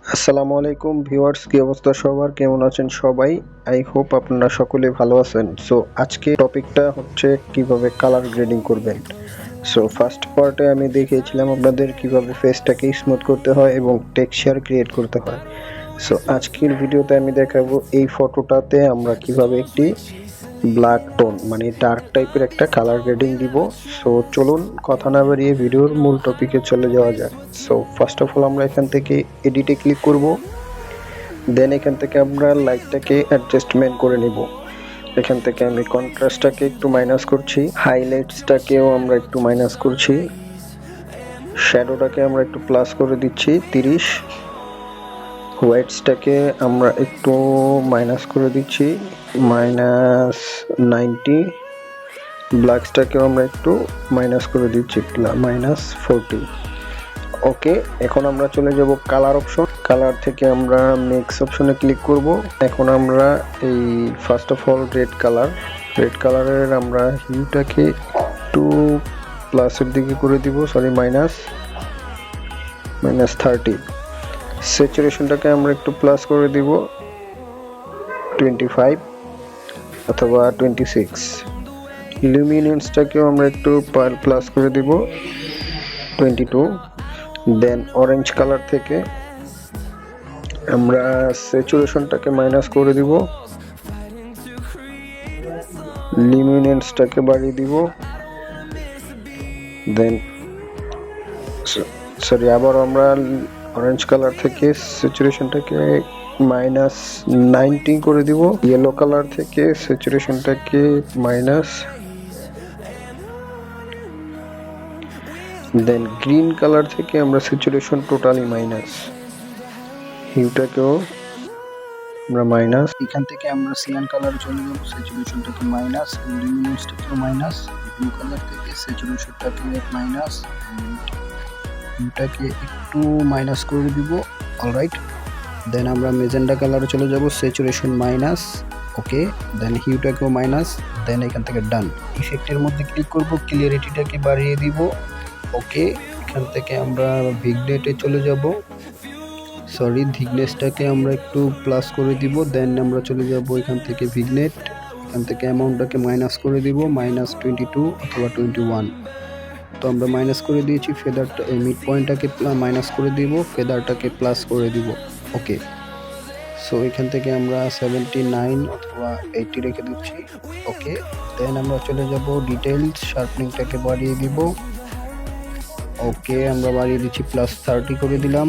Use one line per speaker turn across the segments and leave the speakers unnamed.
আসসালামু আলাইকুম ভিউয়ার্স, কি অবস্থা সবার, কেমন আছেন সবাই? আই হোপ আপনারা সকলে ভালো আছেন। সো আজকে টপিকটা হচ্ছে কিভাবে কালার গ্রেডিং করবেন। সো ফার্স্ট পার্টে আমি দেখিয়েছিলাম আপনাদের কিভাবে ফেসটাকে স্মুথ করতে হয় এবং টেক্সচার ক্রিয়েট করতে হয়। সো আজকের ভিডিওতে আমি দেখাবো এই ফটোটাতে আমরা কিভাবে একটি ব্ল্যাক টোন মানে ডার্ক টাইপের একটা কালার গ্রেডিং দিব। সো চলুন কথা না বাড়িয়ে ভিডিওর মূল টপিকে চলে যাওয়া যাক। সো ফার্স্ট অফ অল আমরা এখান থেকে এডিটে ক্লিক করব, দেন এখান থেকে আমরা লাইটটাকে অ্যাডজাস্টমেন্ট করে নিব। এখান থেকে আমি কন্ট্রাস্টটাকে একটু মাইনাস করছি, হাইলাইটসটাকেও আমরা একটু মাইনাস করছি, শ্যাডোটাকে আমরা একটু প্লাস করে দিচ্ছি 30, হোয়াইটসটাকে আমরা একটু মাইনাস করে দিচ্ছি -90, ব্ল্যাকসটাকেও আমরা একটু মাইনাস করে দিচ্ছি -40। ওকে, এখন আমরা চলে যাব কালার অপশন। কালার থেকে আমরা মিক্স অপশনে ক্লিক করব। এখন আমরা এই ফার্স্ট অফ অল রেড কালারের আমরা হিউটাকে একটু প্লাসের দিকে করে দিব, সরি -30। স্যাচুরেশনটাকে আমরা একটু প্লাস করে দিব 25 অথবা 26। লুমিনেন্সটাকেও আমরা একটু প্লাস করে দিব 22। দেন অরেঞ্জ কালার থেকে আমরা স্যাচুরেশনটাকে মাইনাস করে দিব, লুমিনেন্সটাকে বাড়িয়ে দিব, দেন আবার আমরা অরেঞ্জ কালার থেকে স্যাচুরেশনটাকে -90 করে দিব। ইয়েলো কালার থেকে স্যাচুরেশনটাকে দেন গ্রিন কালার থেকে আমরা স্যাচুরেশন টোটালি হিউটাকেও আমরা এখান থেকে আমরা সিয়ান কালার চলে যাব, স্যাচুরেশনটাকে লুমিনেন্সটাকেও ব্লু কালার থেকে স্যাচুরেশনটাকে হিউটাকে একটু মাইনাস করে দিব। অলরাইট, দেন আমরা মেজেন্ডা কালারে চলে যাব, স্যাচুরেশন ওকে, দেন হিউটাকেও দেন এখান থেকে ডান। ইফেক্টের মধ্যে ক্লিক করব, ক্লিয়ারিটিটাকে বাড়িয়ে দিব। ওকে, এখান থেকে আমরা ভিগনেটে চলে যাব, থিকনেসটাকে আমরা একটু প্লাস করে দিব। দেন আমরা চলে যাব এখান থেকে ভিগনেট, এখান থেকে অ্যামাউন্টটাকে মাইনাস করে দিব -22 অথবা 21। তো আমরা মাইনাস করে দিয়েছি। ফেদারটা মিড পয়েন্টটাকে মাইনাস করে দিব, ফেদারটাকে প্লাস করে দিব। ওকে, সো এখান থেকে আমরা 79 অথবা 80 রেখে দিচ্ছি। ওকে, দেন আমরা চলে যাব ডিটেইলস, শার্পনিংটাকে বাড়িয়ে দিব। ওকে, আমরা বাড়িয়ে দিচ্ছি +30 করে দিলাম।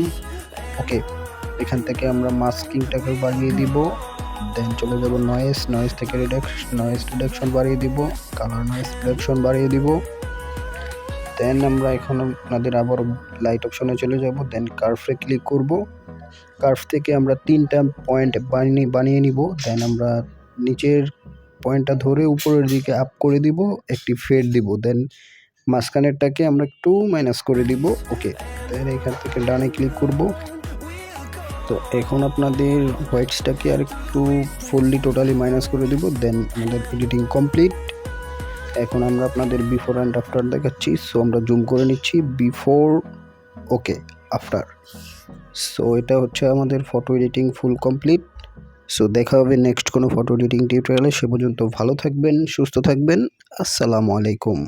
ওকে, এখান থেকে আমরা মাস্কিংটাকে বাড়িয়ে দিব। দেন চলে যাব নয়েজ থেকে নয়েজ রিডাকশন বাড়িয়ে দিব, কালার নয়েজ রিডাকশন বাড়িয়ে দিব। দেন আমরা এখন আপনাদের আবার লাইট অপশনে চলে যাব, দেন কার্ভে ক্লিক করব। কার্ভ থেকে আমরা 3টা পয়েন্ট বানিয়ে নিব। দেন আমরা নিচের পয়েন্টটা ধরে উপরের দিকে আপ করে দিব, একটি ফেড দিব। দেন মাঝখানেরটাকে আমরা একটু মাইনাস করে দিব। ওকে, দেন এখান থেকে ডানে ক্লিক করব। তো এখন আপনাদের হোয়াইটসটাকে আর একটু ফুললি টোটালি মাইনাস করে দিব। দেন আমাদের এডিটিং কমপ্লিট। এখন আমরা আপনাদের বিফোর অ্যান্ড আফটার দেখাচ্ছি। সো আমরা জুম করে নিচ্ছি বিফোর, ওকে, আফটার। সো এটা হচ্ছে আমাদের photo editing full complete. So দেখা হবে নেক্সট কোনো ফটো এডিটিং টিউটোরিয়ালে। সে পর্যন্ত ভালো থাকবেন, সুস্থ থাকবেন। আসসালামু আলাইকুম।